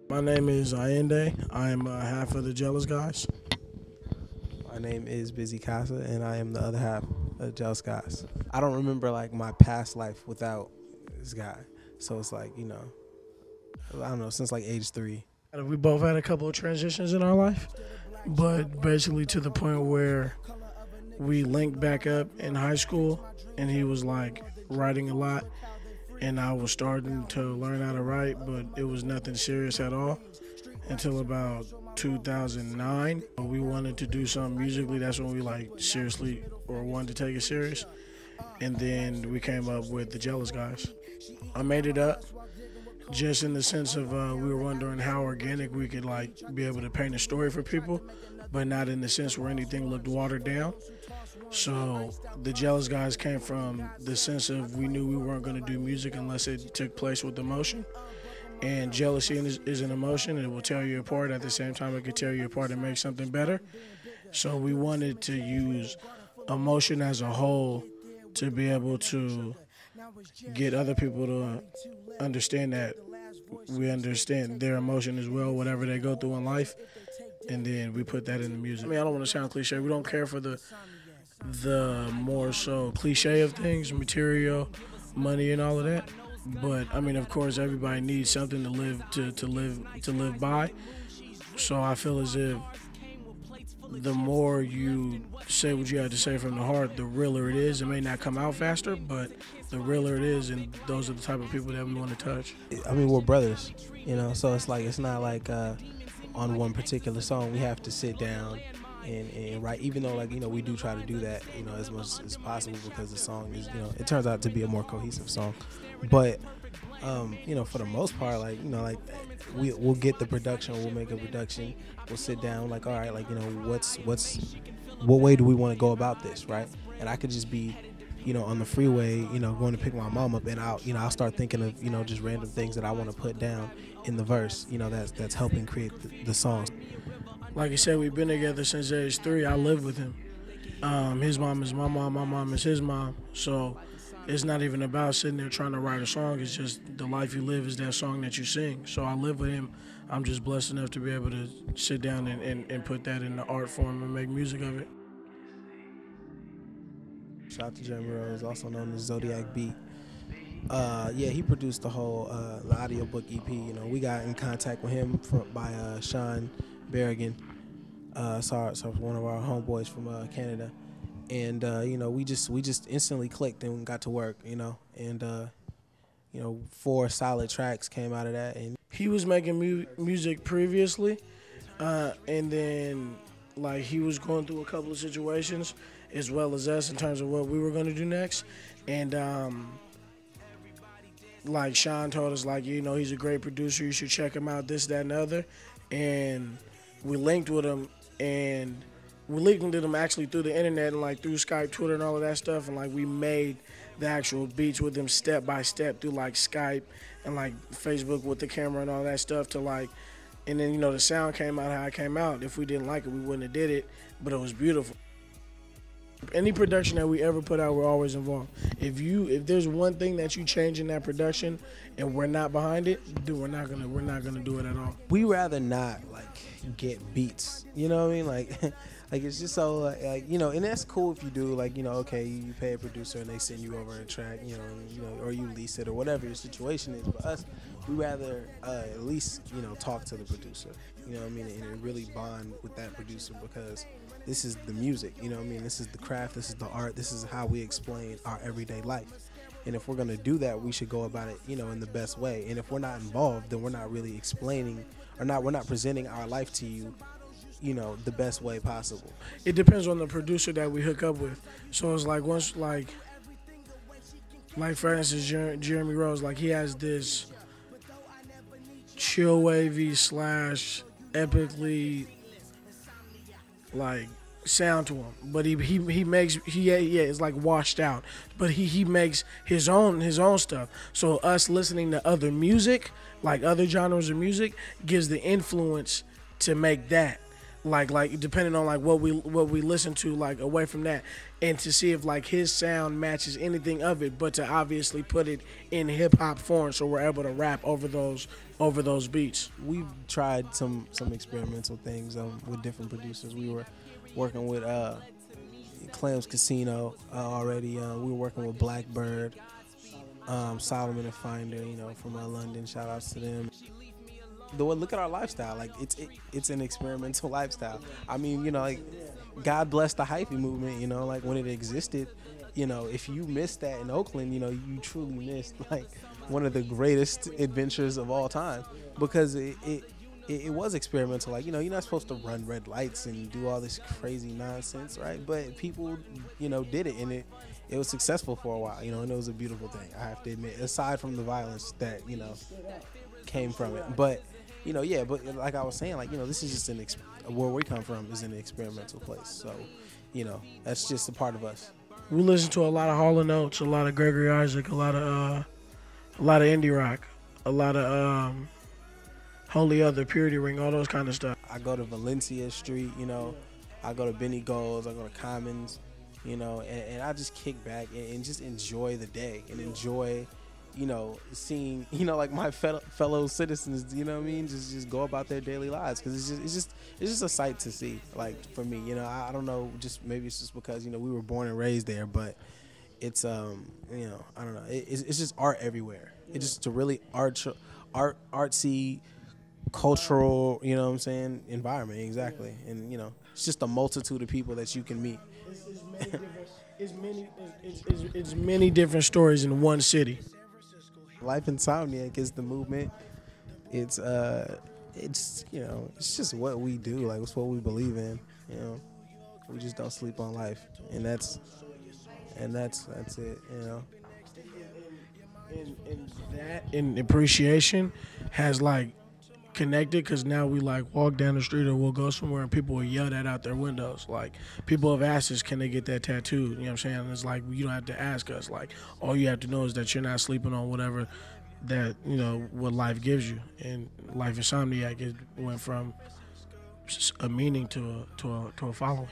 My name is Allende. I am half of the Jealous Guys. My name is Busy Casa, and I am the other half of Jealous Guys. I don't remember like my past life without this guy, so it's like I don't know, since like age 3. We both had a couple of transitions in our life, but basically to the point where we linked back up in high school, and he was like writing a lot, and I was starting to learn how to write, but it was nothing serious at all until about 2009. We wanted to do something musically. That's when we like seriously or wanted to take it serious. And then we came up with the Jealous Guys. I made it up just in the sense of we were wondering how organic we could like be able to paint a story for people, but not in the sense where anything looked watered down. So the Jealous Guys came from the sense of we knew we weren't going to do music unless it took place with emotion. And jealousy is an emotion. It will tear you apart. At the same time, it could tear you apart and make something better. So we wanted to use emotion as a whole to be able to get other people to understand that we understand their emotion as well, whatever they go through in life. And then we put that in the music. I mean, I don't want to sound cliche. We don't care for the more so cliche of things, material, money, and all of that. But I mean, of course, everybody needs something to live by. So I feel as if the more you say what you have to say from the heart, the realer it is. It may not come out faster, but the realer it is, and those are the type of people that we want to touch. I mean, we're brothers, so it's not like on one particular song we have to sit down and write, even though we do try to do that as much as possible, because the song is it turns out to be a more cohesive song. But for the most part, we'll get the production, we'll make a production, we'll sit down, all right, what way do we want to go about this, right? And I could just be on the freeway, going to pick my mom up, and I'll start thinking of just random things that I want to put down in the verse, that's helping create the song. Like I said, we've been together since age 3. I live with him. His mom is my mom is his mom. So it's not even about sitting there trying to write a song. It's just the life you live is that song that you sing. So I live with him. I'm just blessed enough to be able to sit down and put that in the art form and make music of it. Shout out to Jeremy Rose, also known as Zodiac Beat. He produced the whole the audiobook EP. We got in contact with him by Sean Berrigan, so one of our homeboys from Canada, and we just instantly clicked and got to work, and 4 solid tracks came out of that. And he was making music previously, and then he was going through a couple of situations as well as us in terms of what we were going to do next, and Sean told us he's a great producer, you should check him out, this, that, and the other. And we linked with him, and we linked with him actually through the internet and through Skype, Twitter, and all of that stuff. And we made the actual beats with him step by step through Skype and Facebook with the camera and all that stuff and then the sound came out how it came out. If we didn't like it, we wouldn't have did it, but it was beautiful. Any production that we ever put out, we're always involved. If there's one thing that you change in that production and we're not behind it, then we're not gonna do it at all. We rather not get beats, you know what I mean? It's just so and that's cool if you do, okay, you pay a producer and they send you over a track, or you lease it or whatever your situation is. But us, we rather at least talk to the producer, and really bond with that producer, because this is the music, this is the craft, this is the art, this is how we explain our everyday life. And if we're gonna do that, we should go about it, in the best way. And if we're not involved, then we're not really explaining, we're not presenting our life to you, the best way possible. It depends on the producer that we hook up with. So it's once for instance, Jeremy Rose, he has this chill wavy / epically sound to him, but he makes it's washed out, but he makes his own stuff. So us listening to other music, other genres of music, gives the influence to make that. like depending on like what we listen to, like away from that, and to see if like his sound matches anything of it, but to obviously put it in hip hop form, so we're able to rap over those beats. We've tried some experimental things with different producers. We were working with Clams Casino already. We were working with Blackbird, Solomon and Finder, from London. Shout outs to them. Look at our lifestyle. Like it's an experimental lifestyle. I mean, like God bless the hyphe movement. Like when it existed. If you missed that in Oakland, you truly missed like one of the greatest adventures of all time, because it was experimental. Like, you're not supposed to run red lights and do all this crazy nonsense, right? But people, did it, and it was successful for a while, and it was a beautiful thing, I have to admit, aside from the violence that, came from it. But, but like I was saying, like, this is just where we come from is an experimental place. So, that's just a part of us. We listen to a lot of Hall & Oates, a lot of Gregory Isaac, a lot of indie rock, a lot of Holy Other, Purity Ring, all those kind of stuff. I go to Valencia Street, I go to Benny Gold's, I go to Commons, and I just kick back and just enjoy the day and enjoy, seeing, like my fellow citizens, just go about their daily lives, because it's just a sight to see. Like for me, I don't know, just maybe it's just because we were born and raised there, but it's I don't know, it's just art everywhere. It's just a really artsy, cultural, environment, exactly. And it's just a multitude of people that you can meet. It's many different stories in one city. Life Insomniac is the movement. It's it's just what we do. Like, it's what we believe in. We just don't sleep on life, and that's it. And that and appreciation has like connected, because now we like walk down the street or we'll go somewhere and people will yell that out their windows. Like, people have asked us, can they get that tattooed? You know what I'm saying? And it's like, you don't have to ask us. Like, all you have to know is that you're not sleeping on whatever that, what life gives you. And Life Insomniac, it went from a meaning to a following.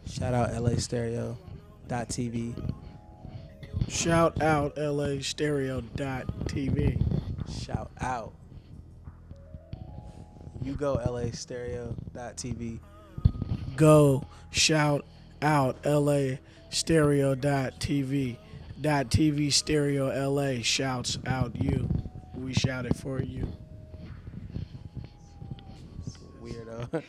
Shout out LAstereo.tv. Shout out LAstereo.tv. Shout out. You go LAstereo.tv. Go shout out LAstereo.tv. .tv stereo LA shouts out you. We shout it for you. Weirdo.